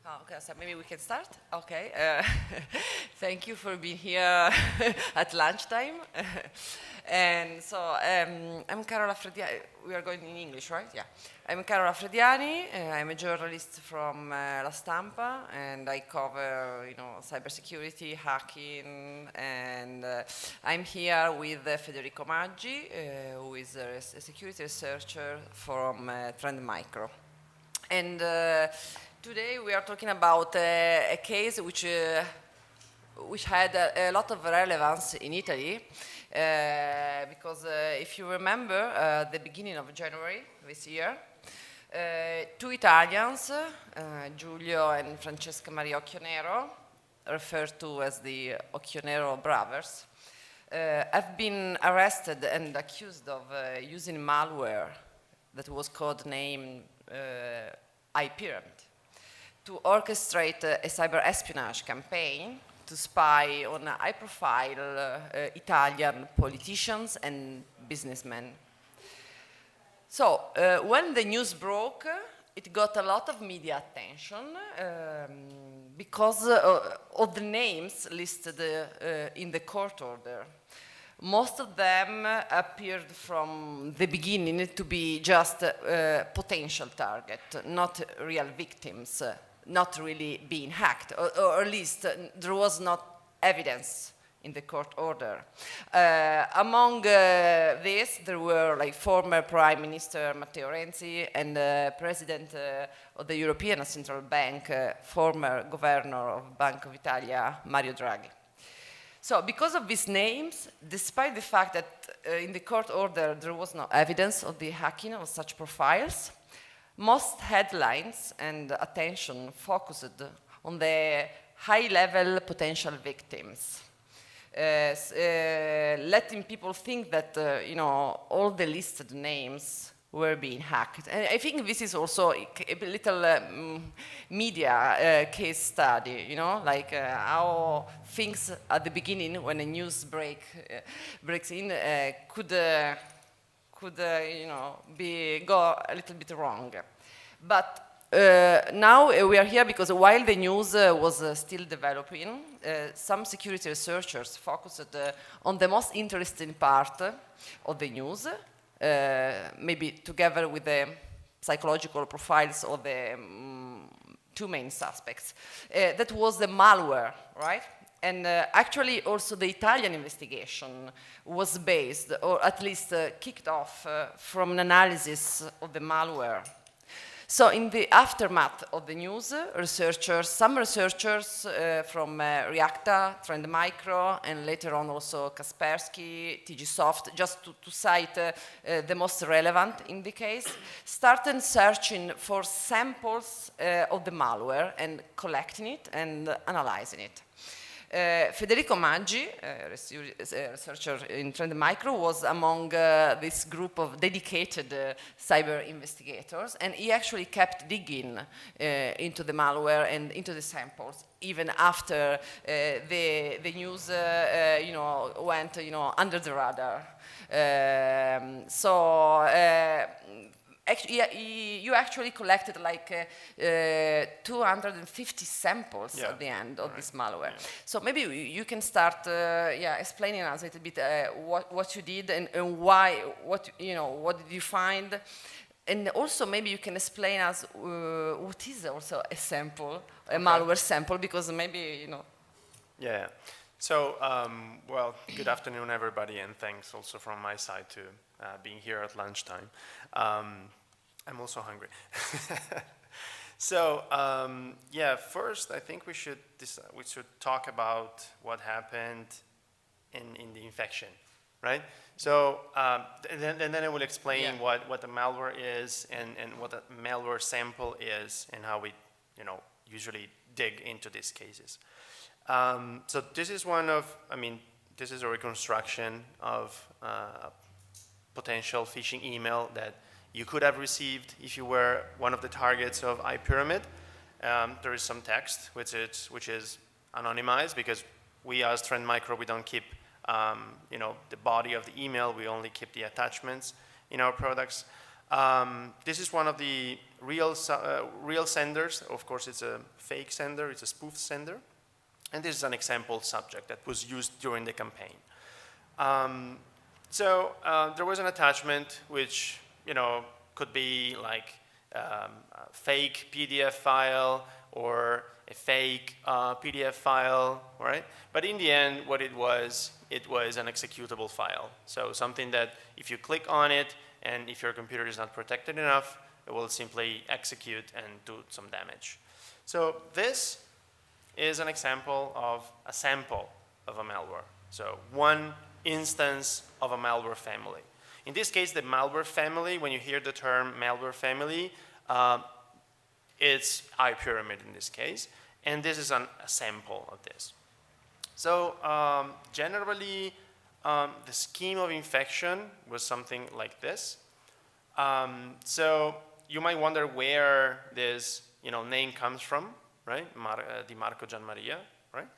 Oh, okay, so maybe we can start. Okay. Thank you for being here at lunchtime. And so I'm Carola Frediani. We are going in English, right? Yeah. I'm Carola Frediani. I'm a journalist from La Stampa, and I cover, cybersecurity, hacking, and I'm here with Federico Maggi, who is a security researcher from Trend Micro. And today we are talking about a case which had a lot of relevance in Italy, because if you remember, the beginning of January this year, two Italians, Giulio and Francesca Maria Occhionero, referred to as the Occhionero brothers, have been arrested and accused of using malware that was codenamed EyePyramid to orchestrate a cyber espionage campaign to spy on high-profile Italian politicians and businessmen. So when the news broke, it got a lot of media attention because of the names listed in the court order. Most of them appeared from the beginning to be just a potential target, not real victims, not really being hacked, or at least there was not evidence in the court order. Among these, there were like former Prime Minister Matteo Renzi and President of the European Central Bank, former Governor of Bank of Italia, Mario Draghi. So because of these names, despite the fact that in the court order there was no evidence of the hacking of such profiles, most headlines and attention focused on the high-level potential victims, letting people think that all the listed names were being hacked. And I think this is also a little media case study, like how things at the beginning, when a news breaks in, could go a little bit wrong. But now we are here because while the news was still developing, some security researchers focused on the most interesting part of the news, maybe together with the psychological profiles of the two main suspects. That was the malware, right? And actually also the Italian investigation was based, or at least kicked off, from an analysis of the malware. So in the aftermath of the news, some researchers from Reacta, Trend Micro, and later on also Kaspersky, TGSoft, just to cite the most relevant in the case, started searching for samples of the malware and collecting it and analyzing it. Federico Maggi, a researcher in Trend Micro, was among this group of dedicated cyber investigators, and he actually kept digging into the malware and into the samples, even after the news went under the radar. You actually collected like 250 samples at the end of this malware. Yeah. So maybe you can start, explaining us a little bit what you did and why, what did you find, and also maybe you can explain us what is also a sample, a malware sample, because maybe Yeah. So, well, good afternoon, everybody, and thanks also from my side to being here at lunchtime. I'm also hungry. So, first I think we should talk about what happened in the infection, right? So, then I will explain what the malware is and what a malware sample is and how we, usually dig into these cases. So this is this is a reconstruction of a potential phishing email that you could have received if you were one of the targets of EyePyramid. There is some text which is anonymized because we as Trend Micro, we don't keep the body of the email, we only keep the attachments in our products. This is one of the real senders. Of course, it's a fake sender, it's a spoof sender. And this is an example subject that was used during the campaign. There was an attachment which, could be like a fake PDF file or a fake PDF file, right? But in the end, what it was an executable file. So something that if you click on it and if your computer is not protected enough, it will simply execute and do some damage. So this is an example of a sample of a malware. So one instance of a malware family. In this case, the malware family, when you hear the term malware family, it's EyePyramid in this case. And this is a sample of this. So generally, the scheme of infection was something like this. So you might wonder where this name comes from, right? Di Marco Gianmaria, right?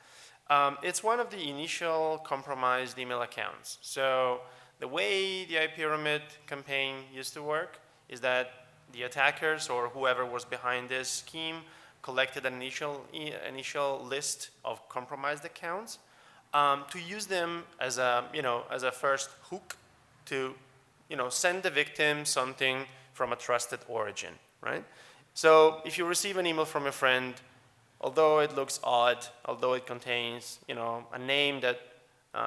It's one of the initial compromised email accounts. So the way the EyePyramid campaign used to work is that the attackers or whoever was behind this scheme collected an initial list of compromised accounts to use them as a first hook to send the victim something from a trusted origin, right? So if you receive an email from a friend, although it looks odd, although it contains a name that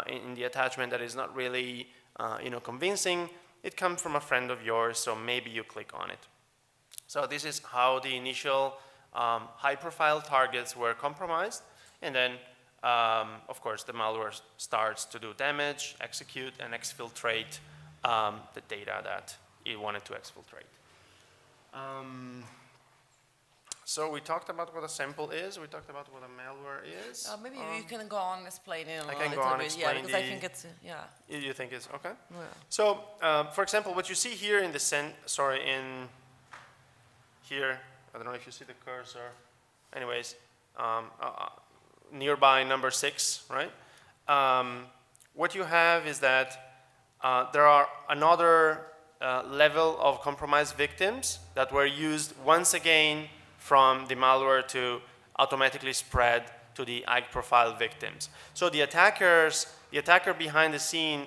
in the attachment that is not really convincing, it comes from a friend of yours, so maybe you click on it. So this is how the initial high-profile targets were compromised, and then of course the malware starts to do damage, execute, and exfiltrate the data that it wanted to exfiltrate. So we talked about what a sample is. We talked about what a malware is. Maybe you can go on explaining I can go on explaining. Yeah, because I think it's You think it's okay? Yeah. So, for example, what you see here in the in here, I don't know if you see the cursor. Anyways, nearby number 6, right? What you have is that there are another level of compromised victims that were used once again from the malware to automatically spread to the high-profile victims. So the attacker behind the scene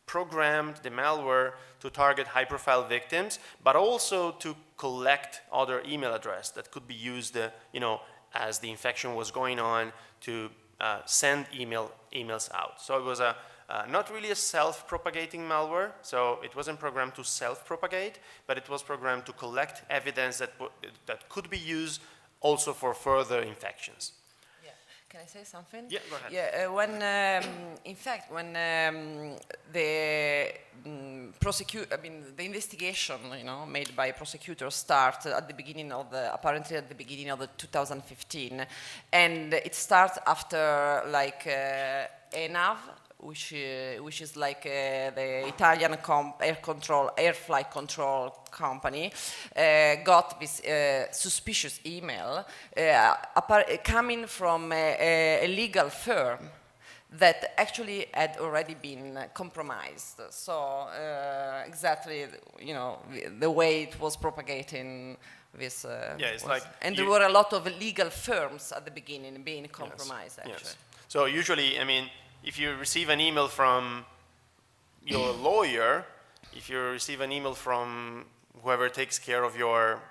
programmed the malware to target high-profile victims, but also to collect other email addresses that could be used, as the infection was going on to send emails out. So it was not really a self-propagating malware, so it wasn't programmed to self-propagate, but it was programmed to collect evidence that could be used also for further infections. Yeah. Can I say something? Yeah, go ahead. Yeah, when the the investigation, made by prosecutors started at the beginning of apparently at the beginning of the 2015, and it starts after like ENAV, which is like the Italian air flight control company, got this suspicious email coming from a legal firm that actually had already been compromised. So exactly, the way it was propagating this. And there were a lot of legal firms at the beginning being compromised. Yes. Actually. Yes. So usually, if you receive an email from your lawyer, if you receive an email from whoever takes care of your,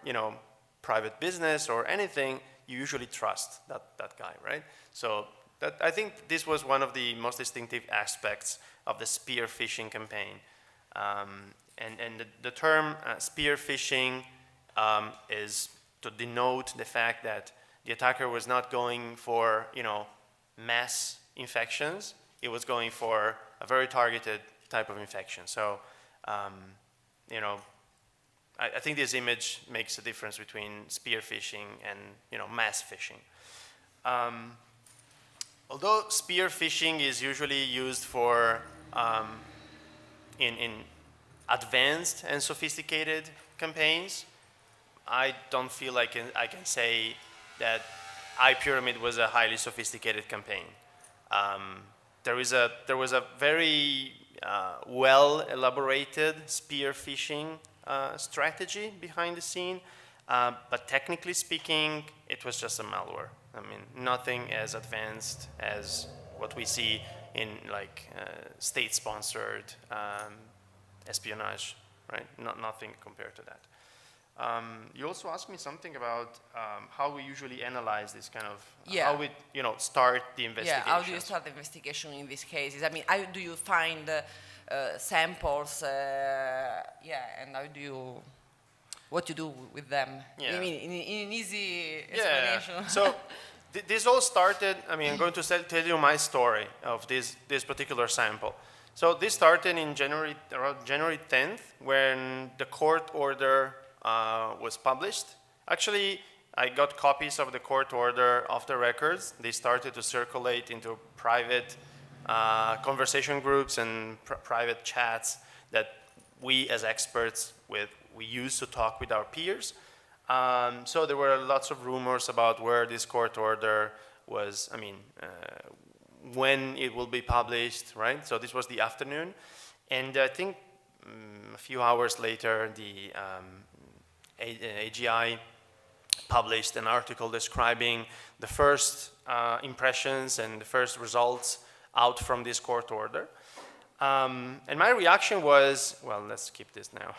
private business or anything, you usually trust that guy, right? So I think this was one of the most distinctive aspects of the spear phishing campaign. And the term spear phishing is to denote the fact that the attacker was not going for, mass infections. It was going for a very targeted type of infection. So, I think this image makes a difference between spear phishing and, mass phishing. Although spear phishing is usually used for in advanced and sophisticated campaigns, I don't feel like I can say that EyePyramid was a highly sophisticated campaign. There was a very well elaborated spear phishing strategy behind the scene. But technically speaking, it was just a malware. I mean, nothing as advanced as what we see in like state-sponsored espionage, right? Nothing compared to that. You also asked me something about how we usually analyze this kind of, how we, start the investigation. Yeah, how do you start the investigation in these cases? I mean, how do you find samples? And how do you, what you do with them? Yeah. I mean, in an easy explanation. Yeah. So this all started, I mean, I'm going to tell you my story of this particular sample. So this started in around January 10th, when the court order was published. Actually, I got copies of the court order off the records. They started to circulate into private conversation groups and private chats that we as experts we use to talk with our peers. So there were lots of rumors about where this court order was, when it will be published, right? So this was the afternoon. And I think a few hours later, the AGI published an article describing the first impressions and the first results out from this court order. And my reaction was, well, let's skip this now.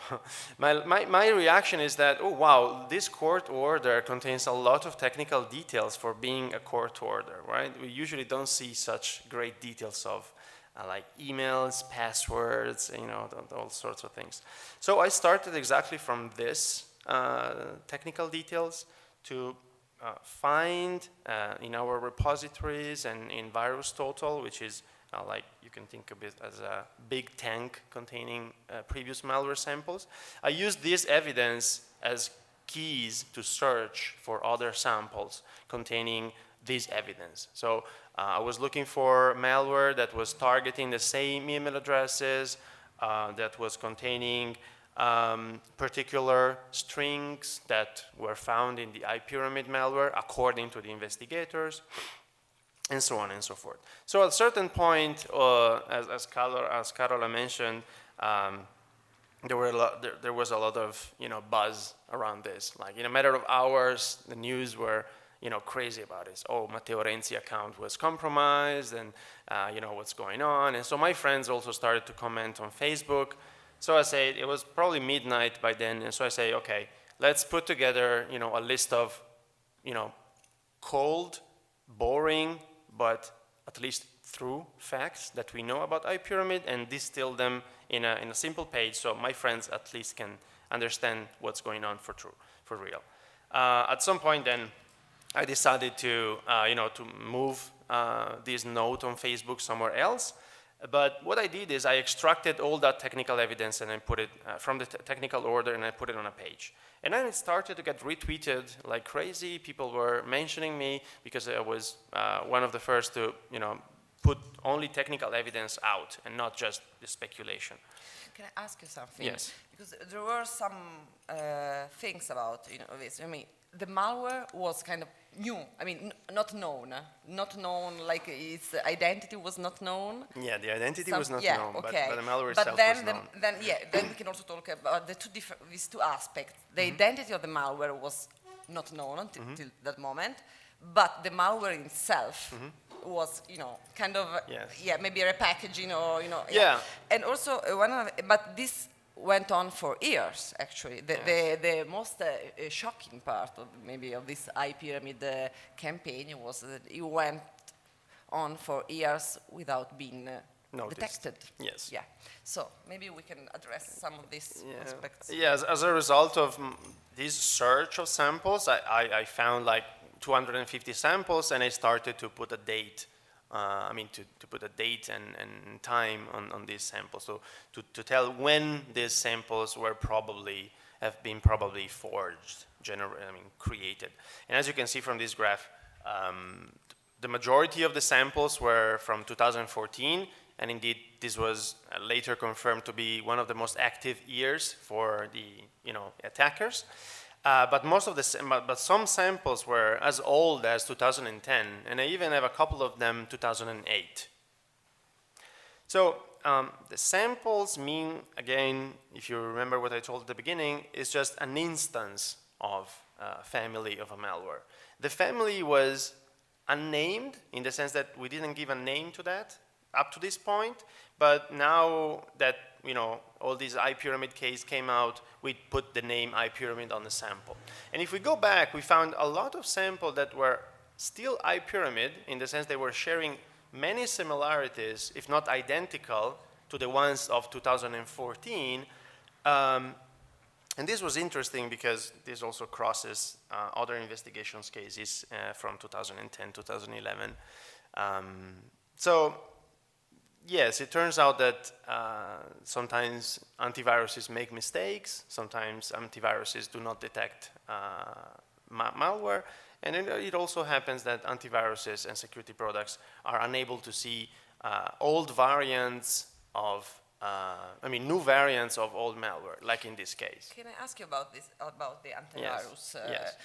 my reaction is that, oh, wow, this court order contains a lot of technical details for being a court order, right? We usually don't see such great details of like emails, passwords, all sorts of things. So I started exactly from this technical details to find in our repositories and in VirusTotal, which is like you can think of it as a big tank containing previous malware samples. I used this evidence as keys to search for other samples containing this evidence. So I was looking for malware that was targeting the same email addresses, that was containing particular strings that were found in the EyePyramid malware according to the investigators, and so on and so forth. So at a certain point, as Carola mentioned, there was a lot of buzz around this. Like in a matter of hours, the news were crazy about it. Oh, Matteo Renzi account was compromised, and what's going on. And so my friends also started to comment on Facebook. So I said it was probably midnight by then, and so I say, okay, let's put together a list of cold, boring, but at least true facts that we know about EyePyramid and distill them in a simple page so my friends at least can understand what's going on for real. At some point then, I decided to move this note on Facebook somewhere else. But what I did is I extracted all that technical evidence and I put it from the technical order and I put it on a page. And then it started to get retweeted like crazy. People were mentioning me because I was one of the first to put only technical evidence out and not just the speculation. Can I ask you something? Yes. Because there were some things about this. I mean, the malware was kind of new. I mean, not known, like its identity was not known. Yeah, the identity was not known, okay. but the malware itself was known. Then we can also talk about these two aspects. The identity of the malware was not known until that moment, but the malware itself was, kind of, maybe a repackaging or, Yeah. And also, but this went on for years, actually. The most shocking part of this EyePyramid campaign was that it went on for years without being detected. Yes. Yeah. So maybe we can address some of these aspects. Yeah, as a result of this search of samples, I found like 250 samples and I started to put a date to put a date and time on these samples, so to tell when these samples have been forged, created. And as you can see from this graph, the majority of the samples were from 2014, and indeed this was later confirmed to be one of the most active years for the attackers. But some samples were as old as 2010, and I even have a couple of them 2008. So the samples mean, again, if you remember what I told at the beginning, is just an instance of family of a malware. The family was unnamed in the sense that we didn't give a name to that up to this point, but now that all these EyePyramid case came out, we put the name EyePyramid on the sample. And if we go back, we found a lot of samples that were still EyePyramid in the sense they were sharing many similarities, if not identical, to the ones of 2014. And this was interesting because this also crosses other investigations cases from 2010, 2011. So yes, it turns out that sometimes antiviruses make mistakes. Sometimes antiviruses do not detect malware. And then it also happens that antiviruses and security products are unable to see old variants of new variants of old malware, like in this case. Can I ask you about this, about the antivirus? Yes.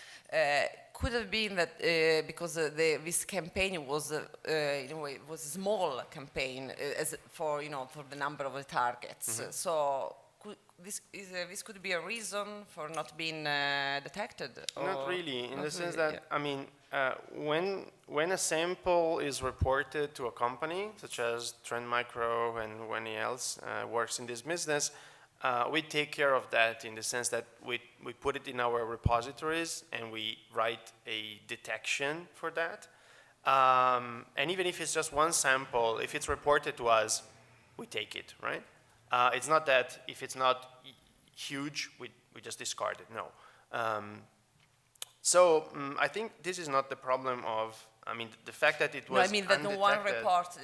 Could have been that because this campaign was, in a way, was a small campaign as for the number of the targets. So this could be a reason for not being detected? Not really, in the sense that, when a sample is reported to a company, such as Trend Micro and when else works in this business, we take care of that in the sense that we put it in our repositories and we write a detection for that. And even if it's just one sample, if it's reported to us, we take it, right? It's not that if it's not huge, we just discard it, no. I think this is not the problem of, the fact that it was that no one reported,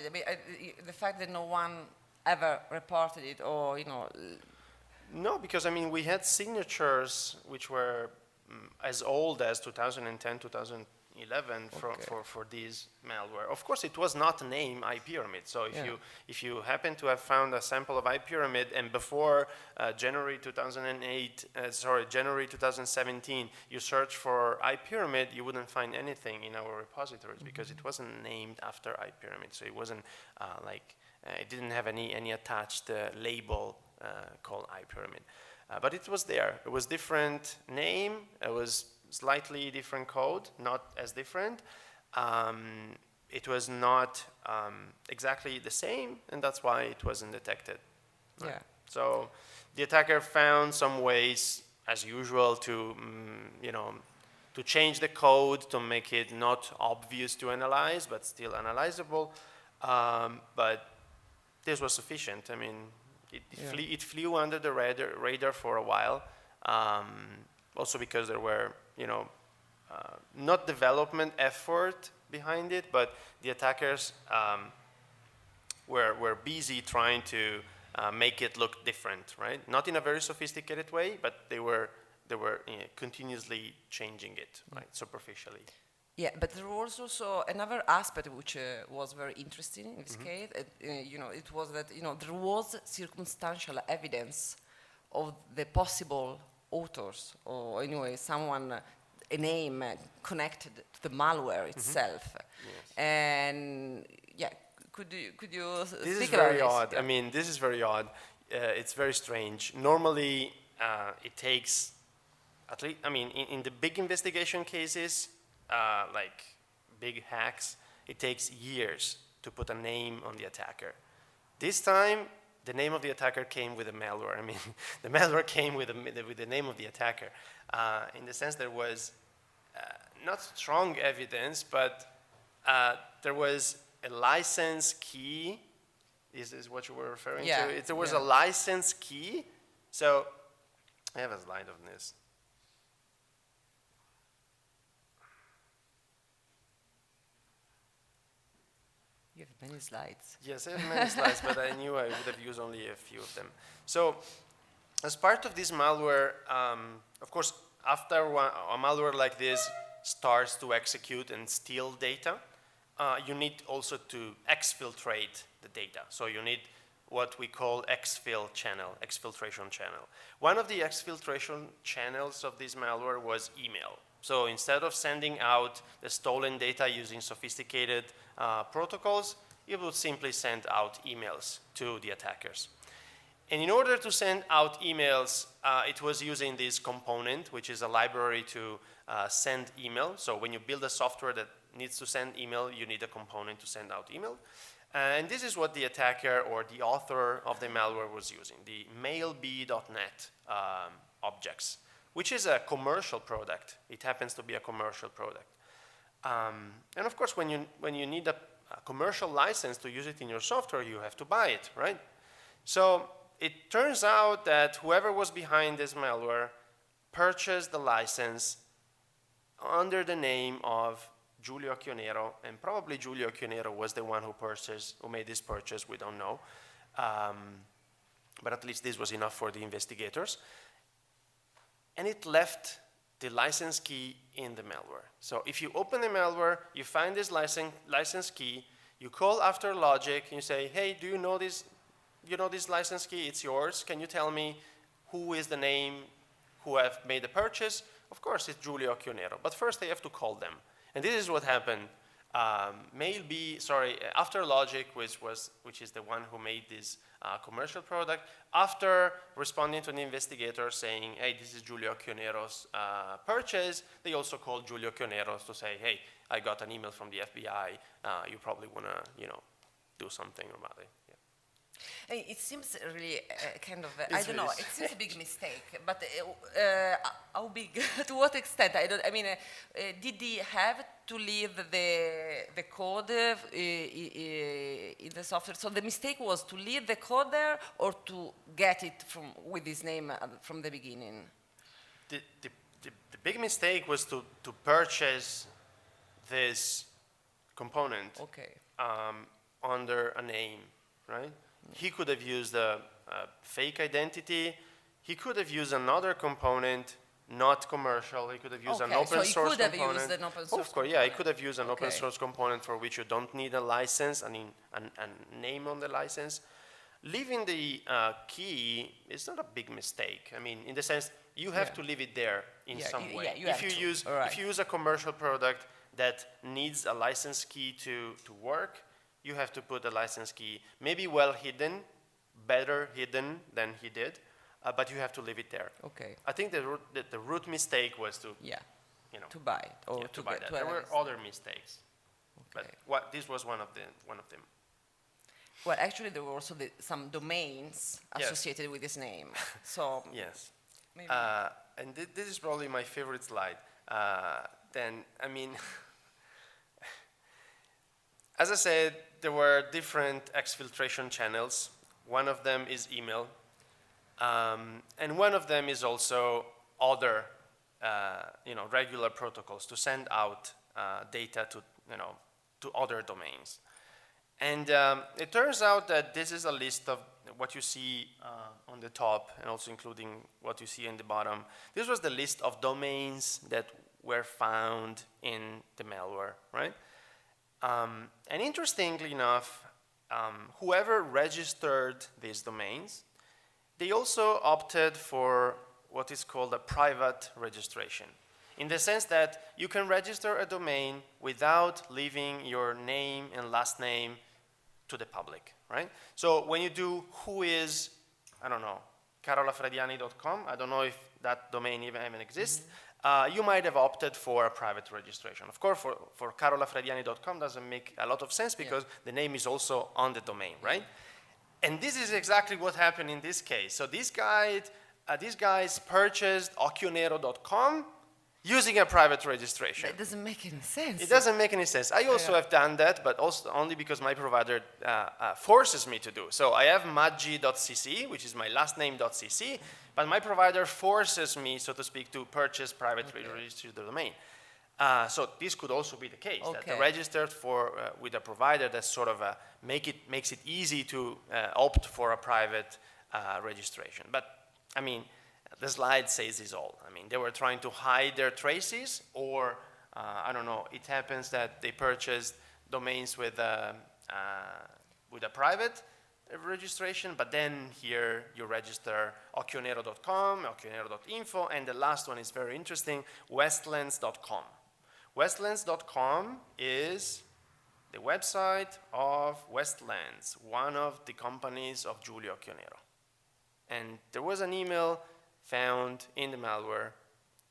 the fact that no one ever reported it or, No, because we had signatures which were as old as 2010, 2011 for these malware. Of course, it was not named EyePyramid. So if you happen to have found a sample of EyePyramid and before January 2017, you search for EyePyramid, you wouldn't find anything in our repositories because it wasn't named after EyePyramid. So it wasn't it didn't have any attached label called EyePyramid. But it was there. It was different name. It was slightly different code, not as different. It was not exactly the same, and that's why it wasn't detected. Right? Yeah. So the attacker found some ways, as usual, to to change the code to make it not obvious to analyze, but still analyzable. But this was sufficient. It flew under the radar for a while. Also because there were, not development effort behind it, but the attackers were busy trying to make it look different, right? Not in a very sophisticated way, but they were continuously changing it, right, superficially. Yeah, but there was also another aspect which was very interesting in this case. It was that there was circumstantial evidence of the possible authors, or anyway, someone, a name connected to the malware itself. Yes. And could you This speak is very about odd. this? This is very odd. It's very strange. Normally, it takes at least. In the big investigation cases, like big hacks, it takes years to put a name on the attacker. This time, the name of the attacker came with the malware. The malware came with the name of the attacker. In the sense there was not strong evidence, but there was a license key. Is this what you were referring to? There was a license key. So I have a slide of this. You have many slides. Yes, I have many slides, but I knew I would have used only a few of them. So, as part of this malware, of course, after a malware like this starts to execute and steal data, you need also to exfiltrate the data. So you need what we call exfiltration channel. One of the exfiltration channels of this malware was email. So instead of sending out the stolen data using sophisticated protocols, it would simply send out emails to the attackers. And in order to send out emails, it was using this component, which is a library to send email. So when you build a software that needs to send email, you need a component to send out email. And this is what the attacker or the author of the malware was using, the mailb.net objects, which is a commercial product. It happens to be a commercial product. And of course, when you need a commercial license to use it in your software, you have to buy it, right? So it turns out that whoever was behind this malware purchased the license under the name of Giulio Chionero, and probably Giulio Chionero was the one who made this purchase, we don't know. But at least this was enough for the investigators. And it left the license key in the malware. So if you open the malware, you find this license key, you call after logic, and you say, hey, do you know this license key? It's yours. Can you tell me who is the name who have made the purchase? Of course, it's Giulio Chionero. But first, I have to call them. And this is what happened. After Logic, which is the one who made this commercial product, after responding to an investigator saying, hey, this is Giulio Chionero's purchase, they also called Giulio Chionero to say, hey, I got an email from the FBI. You probably want to, do something about it. It seems really kind of, It's I don't know, really it seems a big mistake, but how big, to what extent? Did he have to leave the code in the software? So the mistake was to leave the code there or to get it with his name from the beginning? The big mistake was to purchase this component under a name, right? He could have used a fake identity. He could have used another component, not commercial. He could have used an open source component. So he could have used an open source Of course, yeah, he could have used an open source component for which you don't need a license, a name on the license. Leaving the key is not a big mistake. I mean, in the sense, you have to leave it there in some way. If you use a commercial product that needs a license key to work, you have to put a license key, maybe well hidden, better hidden than he did, but you have to leave it there. Okay. I think the root mistake was to, to buy it or to buy that. There were other mistakes, but this was one of them. Well, actually, there were also some domains associated with his name. So yes, maybe. and this is probably my favorite slide. As I said, there were different exfiltration channels. One of them is email, and one of them is also other, regular protocols to send out data to other domains. And it turns out that this is a list of what you see on the top, and also including what you see in the bottom. This was the list of domains that were found in the malware, right? And interestingly enough, whoever registered these domains, they also opted for what is called a private registration, in the sense that you can register a domain without leaving your name and last name to the public, right? So when you do carolafrediani.com, I don't know if that domain even exists, you might have opted for a private registration. Of course, for carolafrediani.com doesn't make a lot of sense because the name is also on the domain, right? And this is exactly what happened in this case. So these guys purchased ochionero.com using a private registration. That doesn't make any sense. It doesn't make any sense. I also have done that, but also only because my provider forces me to do. So I have maggi.cc, which is my last name.cc, but my provider forces me, so to speak, to purchase privately registered domain. So this could also be the case, that they registered with a provider that sort of makes it easy to opt for a private registration. But I mean, the slide says this all. I mean, they were trying to hide their traces, or I don't know. It happens that they purchased domains with a private registration, but then here you register ochionero.com, ochionero.info, and the last one is very interesting, westlands.com. Westlands.com is the website of Westlands, one of the companies of Giulio Occhionero. And there was an email found in the malware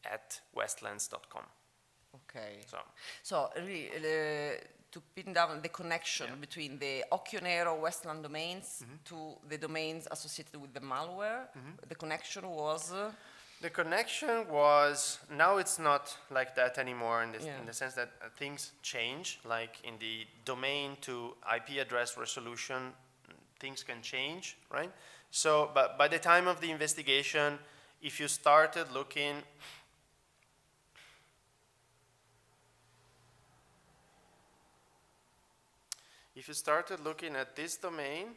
at westlands.com. Okay. So really, to pin down the connection between the Occhionero Westland domains to the domains associated with the malware, the connection was? The connection was, now it's not like that anymore in the sense that things change, like in the domain to IP address resolution, things can change, right? So, but by the time of the investigation, if you started looking at this domain,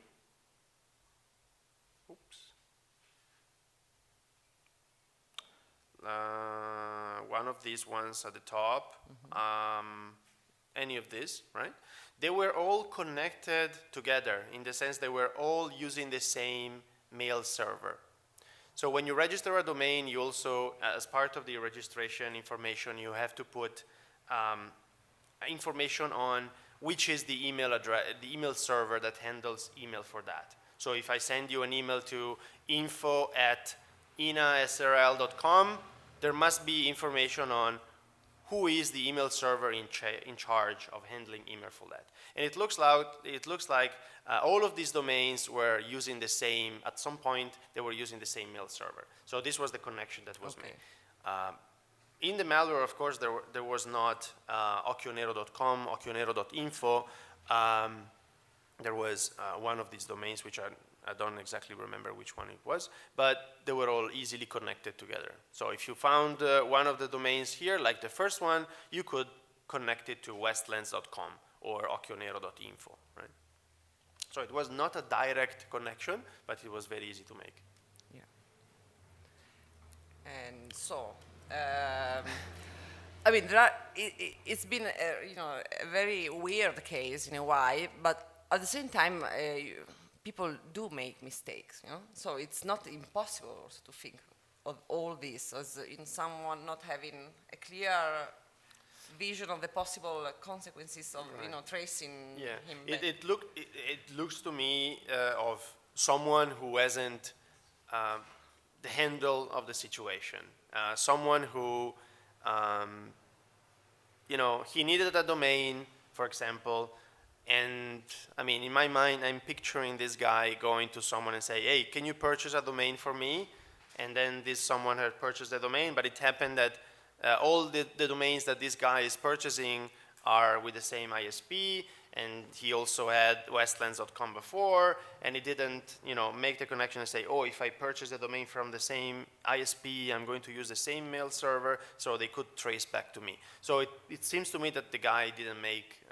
one of these ones at the top, any of these, right? They were all connected together in the sense they were all using the same mail server. So when you register a domain, you also, as part of the registration information, you have to put information on which is the email address, the email server that handles email for that. So if I send you an email to info@inasrl.com, there must be information on who is the email server in charge of handling email for that. And it looks like all of these domains were using the same, at some point they were using the same mail server. So this was the connection that was made. In the malware, of course, there was not occhionero.com, occhionero.info. There was one of these domains, which I don't exactly remember which one it was, but they were all easily connected together. So if you found one of the domains here, like the first one, you could connect it to westlands.com or occhionero.info, right? So it was not a direct connection, but it was very easy to make. Yeah. And so, I mean, it's been a very weird case in a way, but at the same time, people do make mistakes, So it's not impossible also to think of all this as in someone not having a clear vision of the possible consequences of tracing him back. It looks to me of someone who hasn't the handle of the situation. Someone who, he needed a domain, for example, and I mean, in my mind, I'm picturing this guy going to someone and say, hey, can you purchase a domain for me? And then this someone had purchased the domain, but it happened that all the domains that this guy is purchasing are with the same ISP, and he also had westlands.com before, and he didn't, make the connection and say, oh, if I purchase the domain from the same ISP, I'm going to use the same mail server, so they could trace back to me. So it seems to me that the guy didn't make,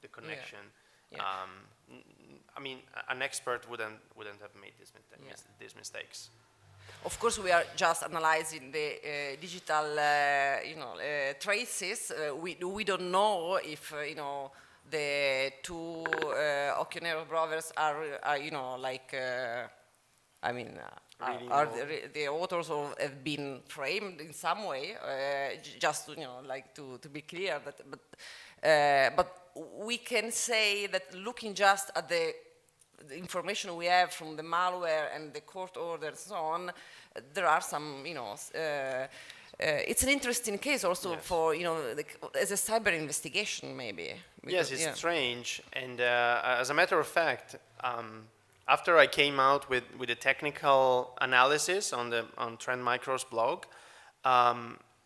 the connection. Yeah. I mean, an expert wouldn't have made these mistakes. Of course, we are just analyzing the digital, traces. We don't know if, the two Occhionero brothers are are the authors or have been framed in some way. Just to be clear that, but we can say that looking just at the information we have from the malware and the court orders and so on, there are some, it's an interesting case also for, as a cyber investigation maybe. Yes, it's strange. And as a matter of fact, after I came out with a technical analysis on Trend Micro's blog,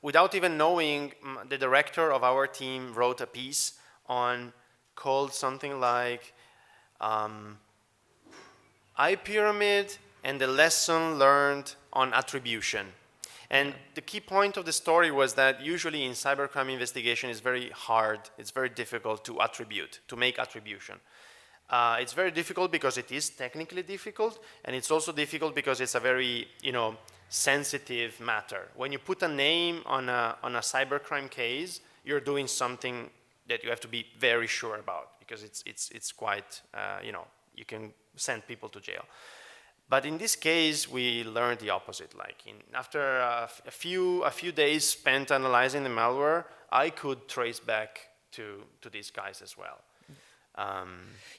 without even knowing, the director of our team wrote a piece called something like EyePyramid and the lesson learned on attribution. And the key point of the story was that usually in cybercrime investigation it's very hard, it's very difficult to make attribution. It's very difficult because it is technically difficult, and it's also difficult because it's a very, sensitive matter. When you put a name on a cybercrime case, you're doing something that you have to be very sure about, because it's quite, you can send people to jail. But in this case, we learned the opposite. After a few days spent analyzing the malware, I could trace back to these guys as well.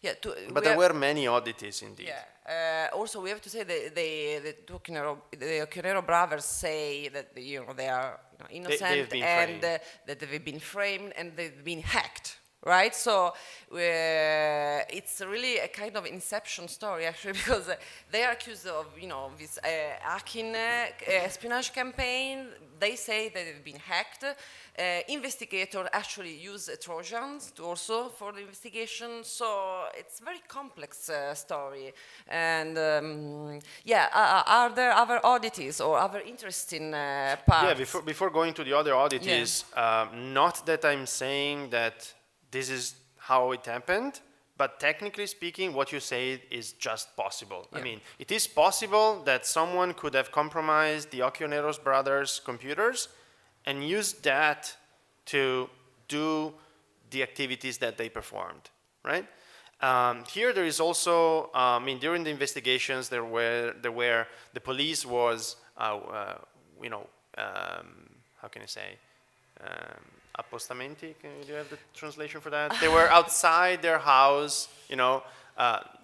Yeah, But there were many oddities indeed. Yeah. Also, we have to say the Occhionero brothers say that they are innocent and that they've been framed and they've been hacked. Right, so it's really a kind of inception story actually, because they are accused of this hacking espionage campaign. They say that they've been hacked. Investigators actually use Trojans also for the investigation, so it's a very complex story. And are there other oddities or other interesting parts? Yeah, before going to the other oddities, not that I'm saying that this is how it happened, but technically speaking, what you say is just possible. Yeah. I mean, it is possible that someone could have compromised the Occhioneros brothers' computers and used that to do the activities that they performed, right? Here there is also, during the investigations, the police was, how can I say, appostamenti, do you have the translation for that? They were outside their house,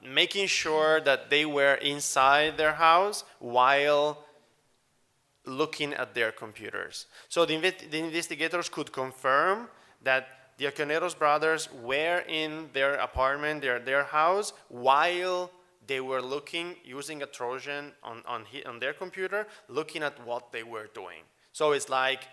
making sure that they were inside their house while looking at their computers. So the investigators could confirm that the Occhioneros brothers were in their apartment, their house, while they were looking, using a Trojan on their computer, looking at what they were doing. So it's like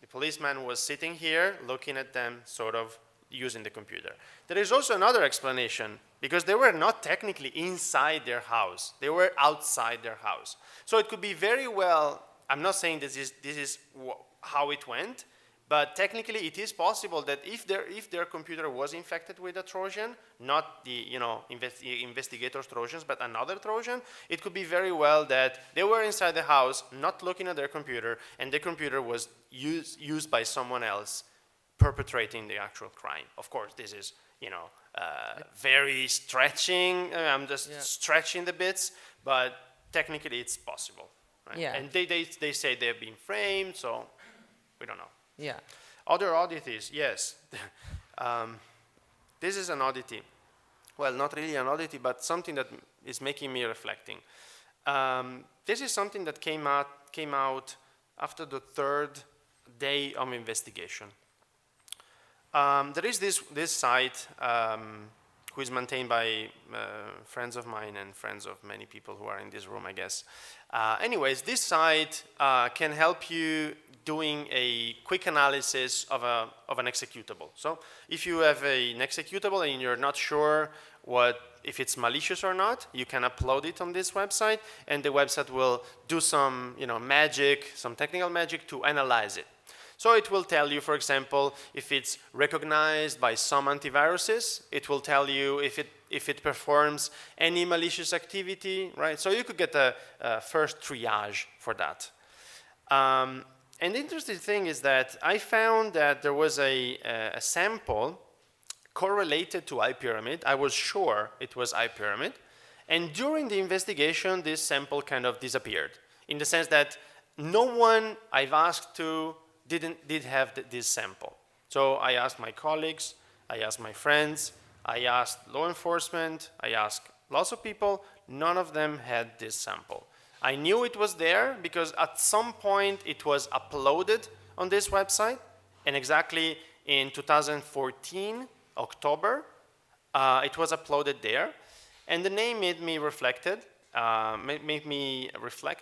the policeman was sitting here, looking at them, sort of using the computer. There is also another explanation, because they were not technically inside their house. They were outside their house. So it could be very well, I'm not saying this is how it went, but technically it is possible that if their computer was infected with a Trojan, not the investigators' Trojans, but another Trojan, it could be very well that they were inside the house, not looking at their computer, and the computer was used by someone else perpetrating the actual crime. Of course, this is very stretching. I'm just stretching the bits, but technically it's possible. Right? Yeah. And they say they've been framed, so we don't know. Yeah. Other oddities, yes. This is an oddity. Well, not really an oddity, but something that is making me reflecting. This is something that came out after the third day of investigation. There is this site who is maintained by friends of mine and friends of many people who are in this room, I guess. Anyways, this site can help you doing a quick analysis of an executable. So if you have an executable and you're not sure if it's malicious or not, you can upload it on this website, and the website will do some magic, some technical magic to analyze it. So it will tell you, for example, if it's recognized by some antiviruses. It will tell you if it performs any malicious activity, right? So you could get a first triage for that. And the interesting thing is that I found that there was a sample correlated to EyePyramid. I was sure it was EyePyramid. And during the investigation, this sample kind of disappeared, in the sense that no one I've asked to did have this sample. So I asked my colleagues, I asked my friends, I asked law enforcement, I asked lots of people. None of them had this sample. I knew it was there because at some point it was uploaded on this website, and exactly in 2014, October, it was uploaded there, and the name made me reflect a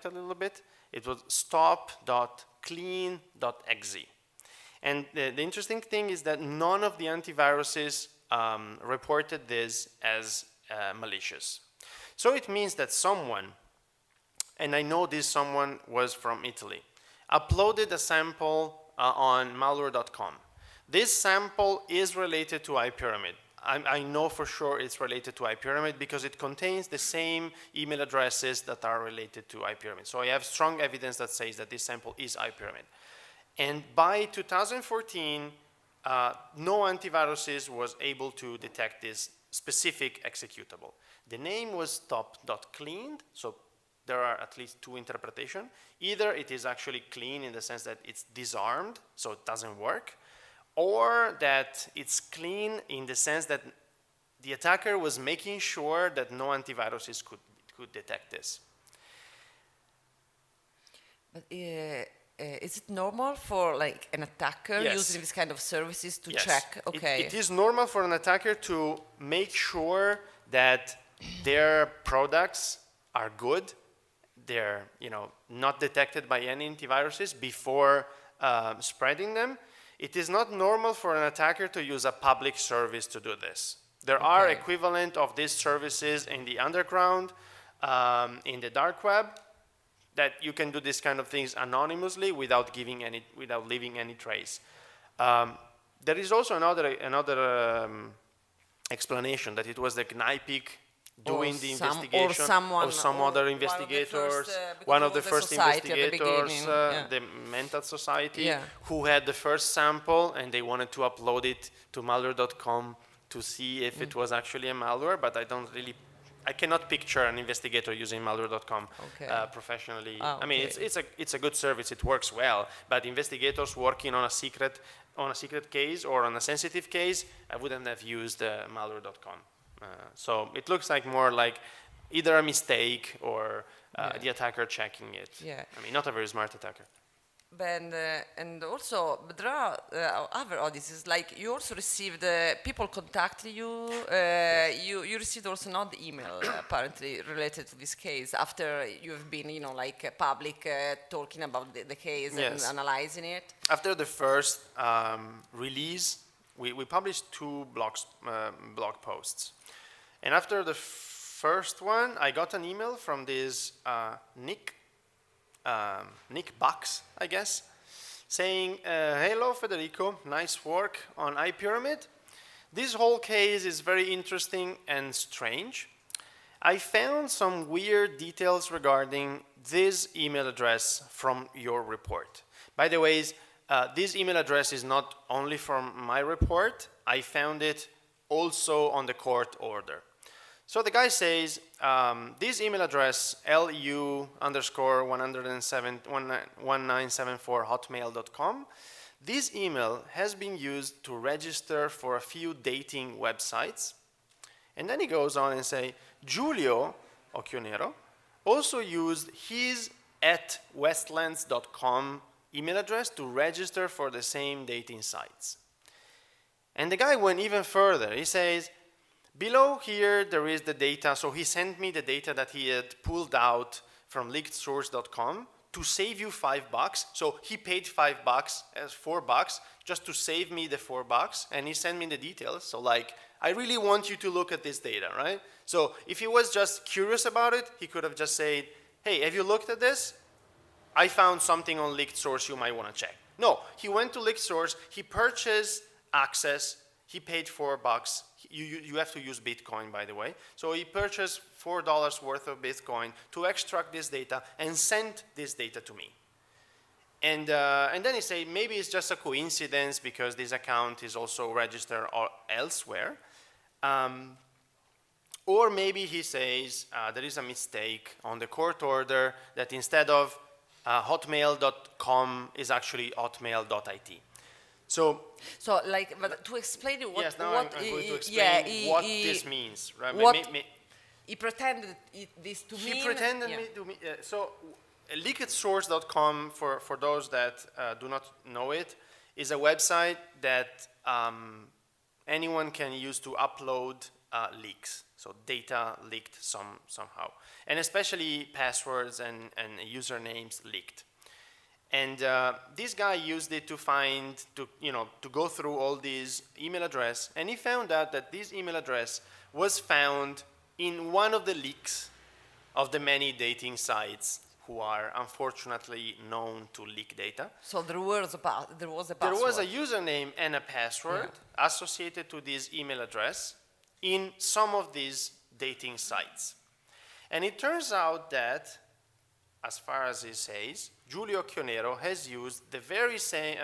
little bit. It was stop.clean.exe. And the interesting thing is that none of the antiviruses reported this as malicious. So it means that someone, and I know this someone was from Italy, uploaded a sample on malware.com. This sample is related to EyePyramid. I know for sure it's related to EyePyramid because it contains the same email addresses that are related to EyePyramid. So I have strong evidence that says that this sample is EyePyramid. And by 2014, no antiviruses was able to detect this specific executable. The name was stop.cleaned, so there are at least two interpretations. Either it is actually clean in the sense that it's disarmed, so it doesn't work, or that it's clean in the sense that the attacker was making sure that no antiviruses could detect this. But, is it normal for like an attacker Yes. using this kind of services to Yes. check? Okay. It is normal for an attacker to make sure that their products are good, they're not detected by any antiviruses before spreading them. It is not normal for an attacker to use a public service to do this. There are equivalent of these services in the underground, in the dark web, that you can do this kind of things anonymously without leaving any trace. There is also another explanation that it was the GNIPIC doing the investigation, or some other investigators, one of the first investigators, the Mental Society, who had the first sample and they wanted to upload it to malware.com to see if it was actually a malware, but I cannot picture an investigator using malware.com professionally. I mean, it's a good service, it works well, but investigators working on a secret case or on a sensitive case, I wouldn't have used malware.com. So it looks like more like either a mistake or the attacker checking it. I mean, not a very smart attacker. And also, but there are other audiences, like you also received, people contacted you, you received also not the email apparently related to this case after you've been, public talking about the case and analyzing it. After the first release, we published 2 blog posts. And after the first one, I got an email from this Nick Bucks, I guess, saying, hello Federico, nice work on EyePyramid. This whole case is very interesting and strange. I found some weird details regarding this email address from your report. By the way, this email address is not only from my report, I found it also on the court order. So the guy says, this email address, lu_1974@hotmail.com, this email has been used to register for a few dating websites. And then he goes on and say, Giulio Occhionero also used his @westlands.com email address to register for the same dating sites. And the guy went even further. He says, below here there is the data. So he sent me the data that he had pulled out from leakedsource.com to save you $5. So he paid $5 as $4 just to save me the $4, and he sent me the details. So like, I really want you to look at this data, right? So if he was just curious about it, he could have just said, hey, have you looked at this? I found something on leaked source you might want to check. No, he went to leaked source, he purchased access, he paid $4. You have to use Bitcoin, by the way. So he purchased $4 worth of Bitcoin to extract this data and sent this data to me. And then he said, maybe it's just a coincidence because this account is also registered elsewhere. Or maybe he says there is a mistake on the court order that instead of hotmail.com is actually hotmail.it. So like, but to explain what, yes, now I'm going to explain what this means. Right? He pretended this to mean. He pretended me to mean. So leakedsource.com, for those that do not know it, is a website that anyone can use to upload leaks. So data leaked somehow. And especially passwords and usernames leaked. And this guy used it to go through all these email address, and he found out that this email address was found in one of the leaks of the many dating sites who are unfortunately known to leak data. So there was a password. There was a username and a password associated to this email address in some of these dating sites. And it turns out that, as far as he says, Giulio Occhionero has used the very same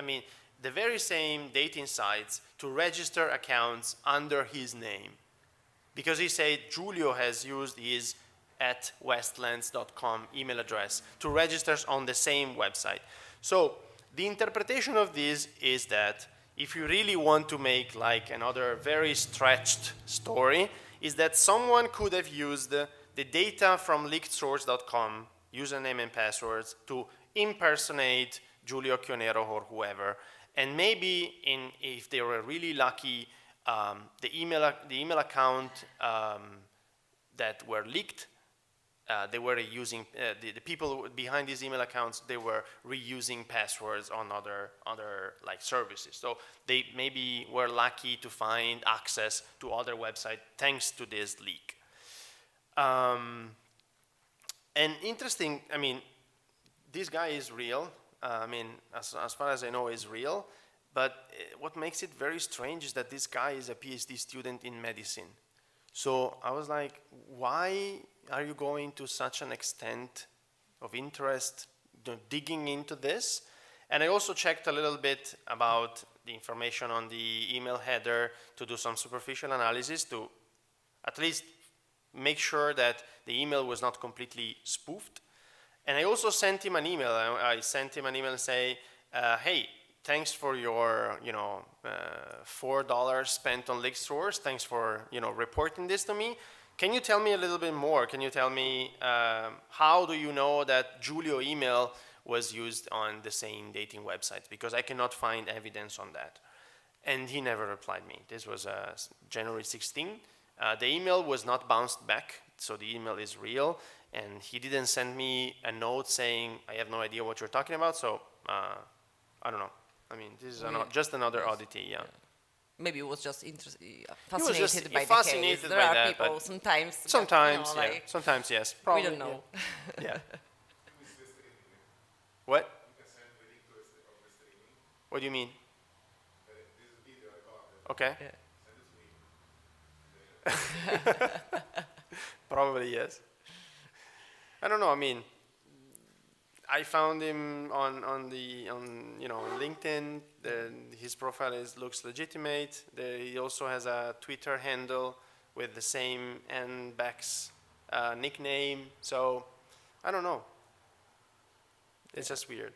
dating sites to register accounts under his name. Because he said Giulio has used his @westlands.com email address to register on the same website. So the interpretation of this is that if you really want to make like another very stretched story, is that someone could have used the data from leakedsource.com, username and passwords, to impersonate Giulio Chionero or whoever. And maybe if they were really lucky, the email account that were leaked, they were using the people behind these email accounts. They were reusing passwords on other like services. So they maybe were lucky to find access to other websites thanks to this leak. And interesting. I mean, this guy is real. I mean, as far as I know, is real. But what makes it very strange is that this guy is a PhD student in medicine. So I was like, why are you going to such an extent of interest, digging into this? And I also checked a little bit about the information on the email header to do some superficial analysis to at least make sure that the email was not completely spoofed. And I also sent him an email. I sent him an email and say, hey, thanks for your, $4 spent on leaked source. Thanks for, reporting this to me. Can you tell me a little bit more? Can you tell me how do you know that Giulio email was used on the same dating website? Because I cannot find evidence on that. And he never replied me. This was January 16. The email was not bounced back, so the email is real. And he didn't send me a note saying, I have no idea what you're talking about, so I don't know. I mean, this is just another oddity, yeah. Maybe it was just Fascinated by the case. There by are that, people sometimes. Sometimes, yeah. Sometimes, yes. Probably, we don't know. Yeah. What? What do you mean? Okay. Yeah. Probably, yes. I don't know. I mean, I found him on LinkedIn. His profile looks legitimate. He also has a Twitter handle with the same Nbex nickname. So I don't know. It's just weird.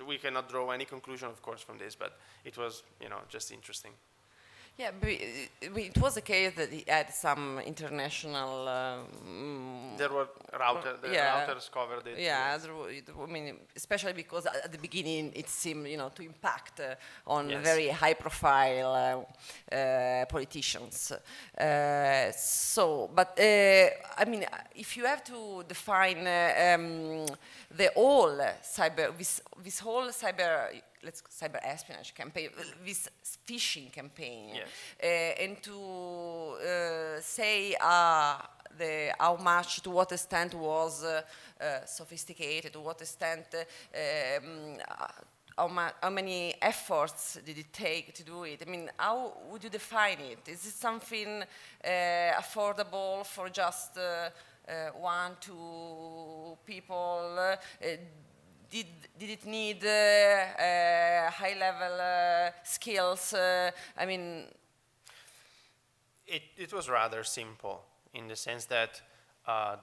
We cannot draw any conclusion, of course, from this, but it was just interesting. Yeah, but it was a case that he had some international. There were routers covered it. Yeah, I mean, especially because at the beginning it seemed, to impact on very high-profile politicians. But I mean, if you have to define the whole this whole cyber espionage campaign, this phishing campaign, and to say how much, to what extent was sophisticated, to what extent, how many efforts did it take to do it? I mean, how would you define it? Is it something affordable for just 1-2 people? Did it need high-level skills? I mean, it was rather simple in the sense that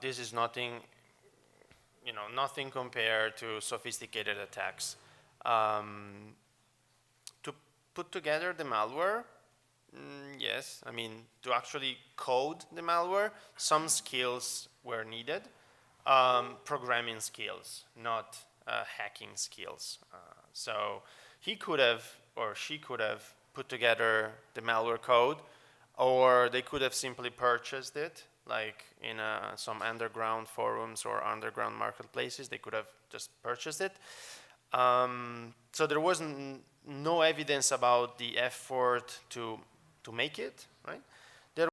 this is nothing, nothing compared to sophisticated attacks. To put together the malware, yes. I mean, to actually code the malware, some skills were needed, programming skills, not hacking skills. So he could have, or she could have, put together the malware code, or they could have simply purchased it, like in some underground forums or underground marketplaces. They could have just purchased it. So there was no evidence about the effort to make it, right?